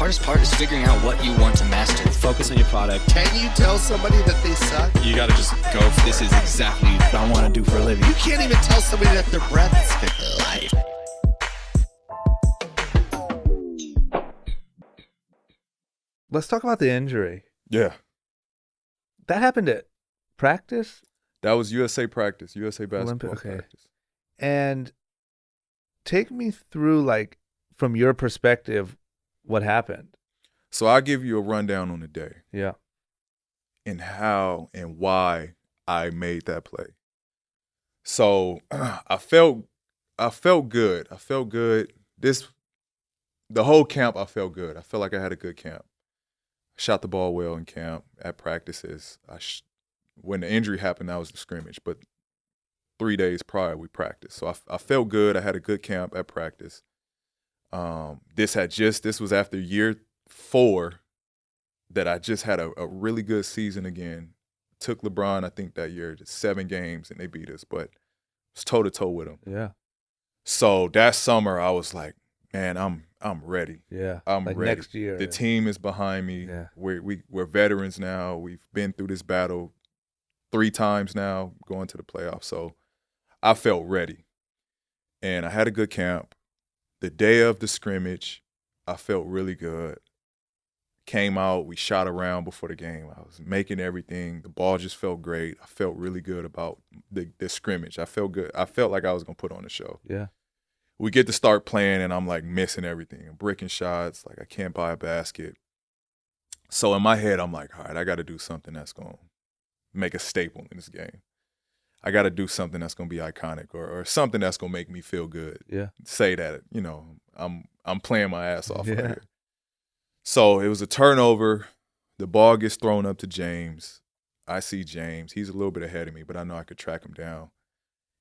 hardest part is figuring out what you want to master. Focus on your product. Can you tell somebody that they suck? You got to just go, this is exactly what I want to do for a living. You can't even tell somebody that their breath is fit life. Let's talk about the injury. Yeah. That happened at practice? That was USA practice, USA basketball practice. And take me through, like, from your perspective, what happened. So I'll give you a rundown on the day. Yeah. And how and why I made that play. So I felt good. I felt good. The whole camp, I felt good. I felt like I had a good camp. I shot the ball well in camp, at practices. When the injury happened, that was the scrimmage. But 3 days prior, we practiced. So I felt good. I had a good camp at practice. This was after year 4 that I just had a really good season again. Took LeBron, I think, that year to 7 games, and they beat us. But it was toe-to-toe with them. Yeah. So that summer, I was like, man, I'm ready. Yeah. I'm like ready. Next year. The team is behind me. Yeah. We're veterans now. We've been through this battle 3 times now, going to the playoffs. So I felt ready. And I had a good camp. The day of the scrimmage, I felt really good. Came out, we shot around before the game. I was making everything. The ball just felt great. I felt really good about the scrimmage. I felt good. I felt like I was going to put on a show. Yeah. We get to start playing, and I'm, like, missing everything. I'm bricking shots. Like, I can't buy a basket. So in my head, I'm like, all right, I got to do something that's going to make a staple in this game. I got to do something that's going to be iconic or something that's going to make me feel good. Yeah. Say that, I'm playing my ass off right Yeah. here. So it was a turnover. The ball gets thrown up to James. I see James. He's a little bit ahead of me, but I know I could track him down.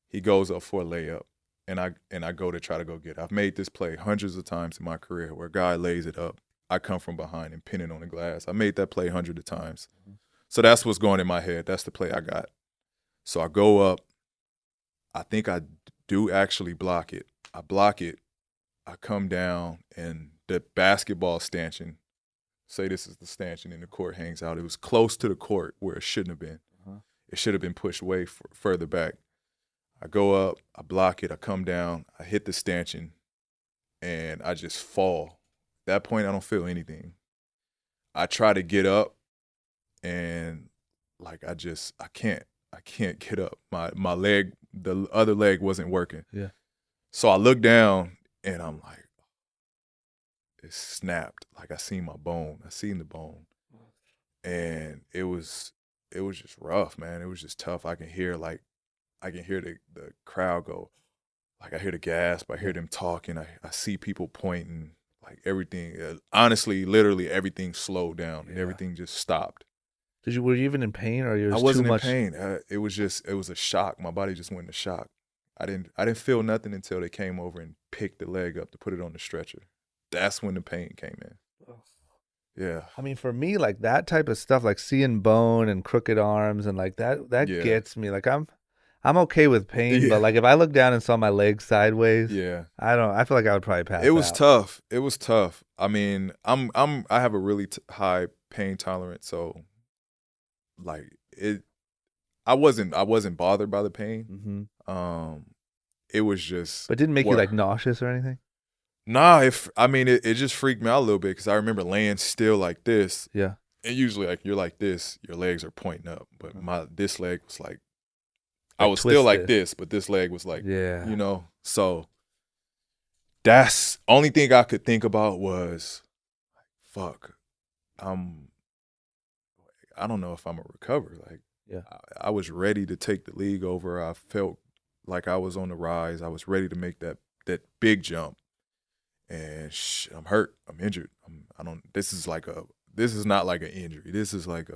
He goes up for a layup, and I go to try to go get it. I've made this play hundreds of times in my career where a guy lays it up. I come from behind and pin it on the glass. I made that play hundreds of times. Mm-hmm. So that's what's going in my head. That's the play I got. So I go up. I think I do actually block it. I block it. I come down, and the basketball stanchion, say this is the stanchion, and the court hangs out. It was close to the court where it shouldn't have been. Uh-huh. It should have been pushed way further back. I go up, I block it, I come down, I hit the stanchion, and I just fall. At that point, I don't feel anything. I try to get up, and like I can't get up. My leg, the other leg wasn't working. Yeah. So I look down, and I'm like, it snapped. Like I seen my bone. I seen the bone. And it was just rough, man. It was just tough. I can hear the crowd go, like I hear the gasp. I hear them talking. I see people pointing, like everything. Honestly, literally everything slowed down and everything just stopped. Were you even in pain, or I wasn't in pain. It was a shock. My body just went into shock. I didn't feel nothing until they came over and picked the leg up to put it on the stretcher. That's when the pain came in. Yeah. I mean, for me, like that type of stuff, like seeing bone and crooked arms and like that gets me. Like I'm okay with pain, but like if I look down and saw my leg sideways, I feel like I would probably pass out. It was tough. I mean, I have a really high pain tolerance, so like I wasn't bothered by the pain. Mm-hmm. It was just. But didn't make you like nauseous or anything? Nah, it just freaked me out a little bit because I remember laying still like this. Yeah. And usually, like you're like this, your legs are pointing up, but this leg was like I was still like this, but this leg was like, So that's only thing I could think about was, fuck, I don't know if I'm gonna recover. Like, I was ready to take the league over. I felt like I was on the rise. I was ready to make that big jump. And I'm hurt. I'm injured. This is not like an injury. This is like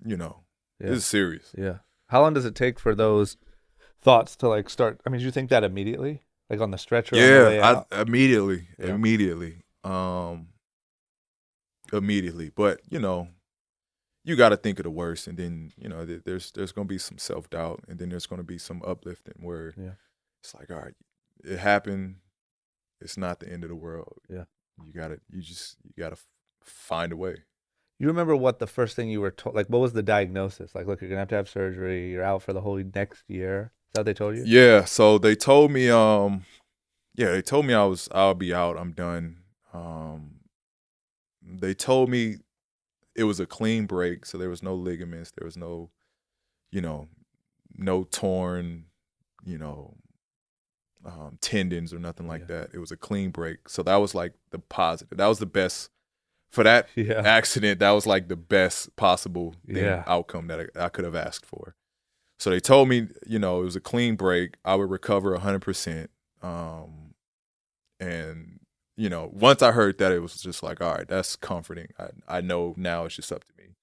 this is serious. Yeah. How long does it take for those thoughts to like start? I mean, did you think that immediately? Like on the stretcher? Yeah, immediately. Immediately. But, you got to think of the worst. And then, there's going to be some self-doubt. And then there's going to be some uplifting where it's like, all right, it happened. It's not the end of the world. Yeah. You gotta find a way. You remember what the first thing you were told? Like, what was the diagnosis? Like, look, you're gonna have surgery. You're out for the whole next year. Is that what they told you? Yeah. So they told me, they told me I'll be out. I'm done. They told me it was a clean break, so there was no ligaments, there was no, no torn, tendons or nothing like that. It was a clean break. So that was like the positive. That was the best for that accident. That was like the best possible outcome that I could have asked for. So they told me, it was a clean break. I would recover 100%. And once I heard that, it was just like, all right, that's comforting. I know now it's just up to me.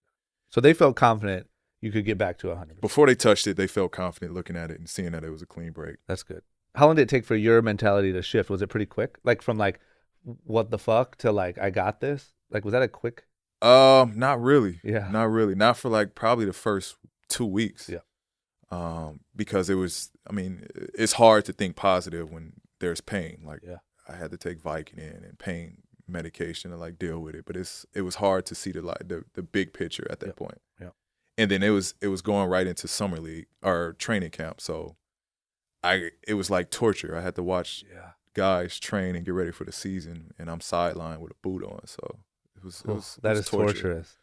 So they felt confident you could get back to 100%. Before they touched it, they felt confident looking at it and seeing that it was a clean break. That's good. How long did it take for your mentality to shift? Was it pretty quick? Like from like, what the fuck to like, I got this? Like, was that a quick? Not really. Yeah. Not really. Not for like probably the first 2 weeks. Yeah. Because it's hard to think positive when there's pain. Like, I had to take Vicodin and pain medication to like deal with it, but it was hard to see the big picture at that point. Yeah. And then it was going right into summer league or training camp, so it was like torture. I had to watch guys train and get ready for the season, and I'm sidelined with a boot on. So it was torturous.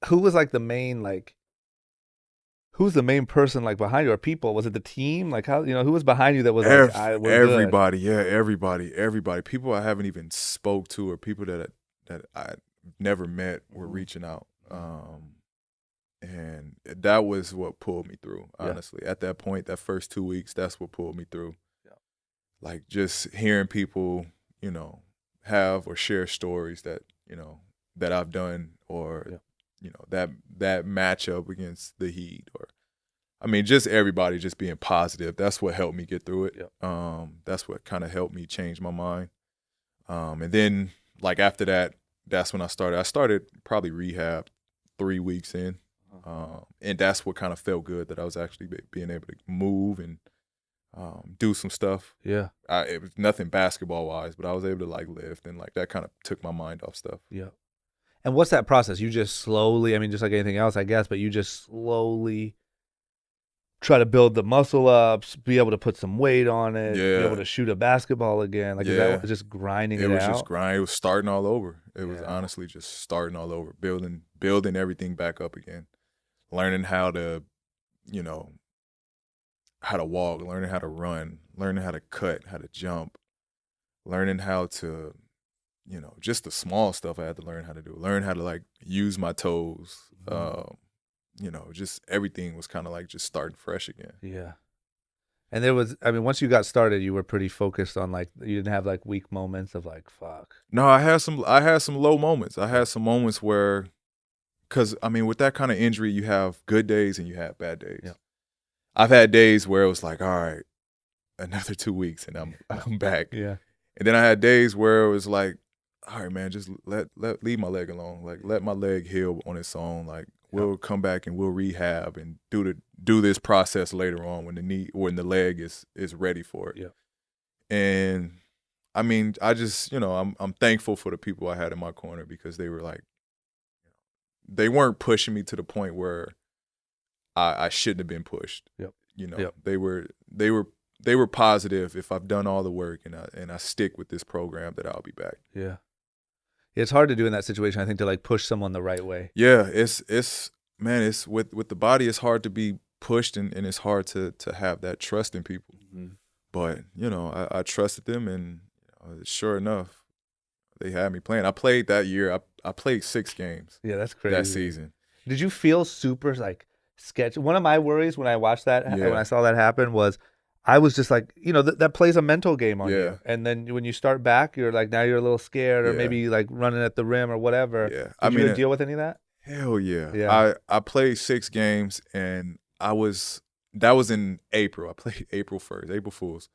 Who was like the main who's the main person like behind you, or people? Was it the team? Like how who was behind you that was everybody? Yeah, everybody. People I haven't even spoke to, or people that I never met were reaching out. And that was what pulled me through, honestly. At that point, that first 2 weeks, that's what pulled me through. Yeah. Like just hearing people, have or share stories that, that I've done, or, that matchup against the Heat, or, just everybody just being positive. That's what helped me get through it. Yeah. That's what kind of helped me change my mind. And then, like, after that, that's when I started. I started probably rehab 3 weeks in. And that's what kind of felt good, that I was actually being able to move and do some stuff. Yeah. It was nothing basketball-wise, but I was able to, like, lift, and, like, that kind of took my mind off stuff. Yeah. And what's that process? You just slowly, just like anything else, I guess, but you just slowly try to build the muscle ups, be able to put some weight on it, be able to shoot a basketball again. Like, is that just grinding it out? It was just grinding. It was starting all over. It was honestly just starting all over, building everything back up again. Learning how to, how to walk, learning how to run, learning how to cut, how to jump, learning how to, just the small stuff I had to learn how to do. Learn how to, like, use my toes. Just everything was kind of like just starting fresh again. Yeah. And there was, once you got started, you were pretty focused on, like, you didn't have like weak moments of like, fuck. No, I had some low moments. I had some moments where, because, with that kind of injury, you have good days and you have bad days. Yeah. I've had days where it was like, all right, another 2 weeks and I'm back. Yeah. And then I had days where it was like, all right, man, just leave my leg alone. Like, let my leg heal on its own. Like, we'll come back and we'll rehab and do this process later on when the leg is ready for it. Yeah. And I just, I'm thankful for the people I had in my corner, because they were like, they weren't pushing me to the point where I shouldn't have been pushed. Yep. They were positive. If I've done all the work and I stick with this program, that I'll be back. Yeah. It's hard to do in that situation, I think, to like push someone the right way. Yeah, it's with the body, it's hard to be pushed, and it's hard to have that trust in people. Mm-hmm. But, I trusted them, and sure enough, they had me playing. I played that year. I played 6 games. Yeah, that's crazy. That season. Did you feel super like sketchy? One of my worries when I watched that, when I saw that happen, was I was just like, that plays a mental game on you. And then when you start back, you're like, now you're a little scared, or maybe like running at the rim or whatever. Yeah. Did you deal with any of that? Hell yeah. I played 6 games, and that was in April. I played April 1st, April Fool's.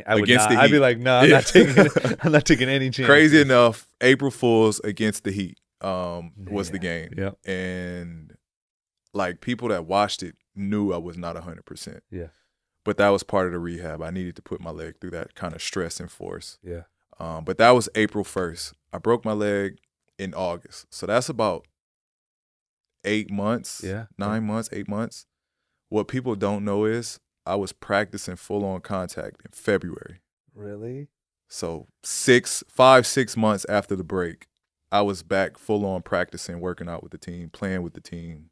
I would not. I'd be like, no, I'm not taking any chance. Crazy enough, April Fool's against the Heat was the game. Yeah. And like, people that watched it knew I was not 100%. Yeah. But that was part of the rehab. I needed to put my leg through that kind of stress and force. Yeah. But that was April 1st. I broke my leg in August. So that's about 8 months, 9 months, 8 months. What people don't know is I was practicing full-on contact in February. Really? So 6 months after the break, I was back full-on practicing, working out with the team, playing with the team,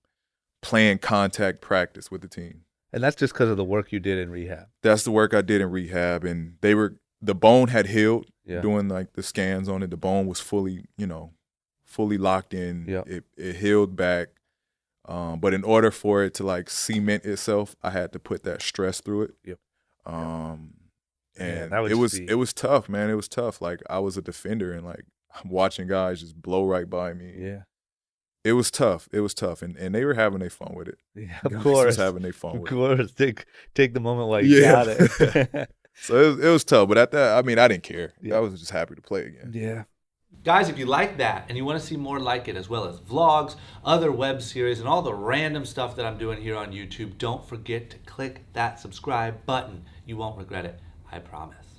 playing contact practice with the team. And that's just because of the work you did in rehab. That's the work I did in rehab, and the bone had healed. Doing like the scans on it, the bone was fully locked in. Yep. It healed back. But in order for it to like cement itself, I had to put that stress through it. Yep. And it was tough, man. It was tough. Like I was a defender, and like I'm watching guys just blow right by me. Yeah. It was tough. It was tough, and they were having their fun with it. Yeah, of guys course. was having their fun with it. Of course. Take the moment while you got it. So it was tough, but at that, I mean, I didn't care. I was just happy to play again. Yeah. Guys, if you like that and you want to see more like it, as well as vlogs, other web series, and all the random stuff that I'm doing here on YouTube, don't forget to click that subscribe button. You won't regret it, I promise.